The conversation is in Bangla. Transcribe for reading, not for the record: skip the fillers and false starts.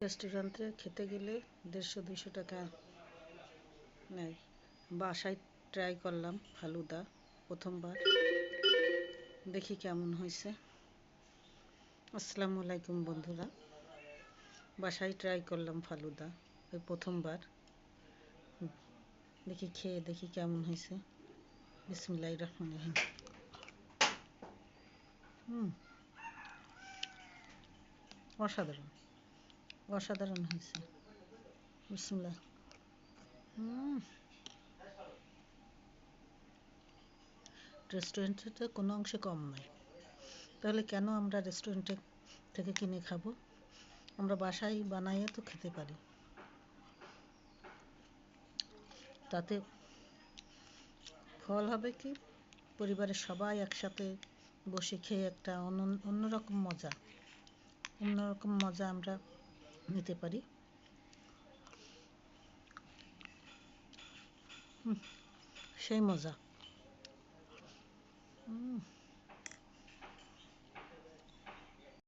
রেস্টুরেন্টে খেতে গেলে 150-200 টাকা নেয়। বাসায় ট্রাই করলাম ফালুদা প্রথমবার, দেখি কেমন হয়েছে। আসসালামু আলাইকুম বন্ধুরা, বাসায় ট্রাই করলাম ফালুদা ওই প্রথমবার, দেখি কেমন হয়েছে। বিসমিল্লাহির রহমানির রহিম। অসাধারণ অসাধারণ হয়েছে। বিসমিল্লাহ। রেস্টুরেন্টে কোনো অংশে কম নয়, তাহলে কেন আমরা রেস্টুরেন্টে থেকে কিনে খাবো? আমরা বাসায় বানাইয়ে তো খেতে পারি। তাতে ফল হবে কি, পরিবারের সবাই একসাথে বসে খেয়ে একটা অন্যরকম মজা আমরা নিতে পারি। সেই মজা।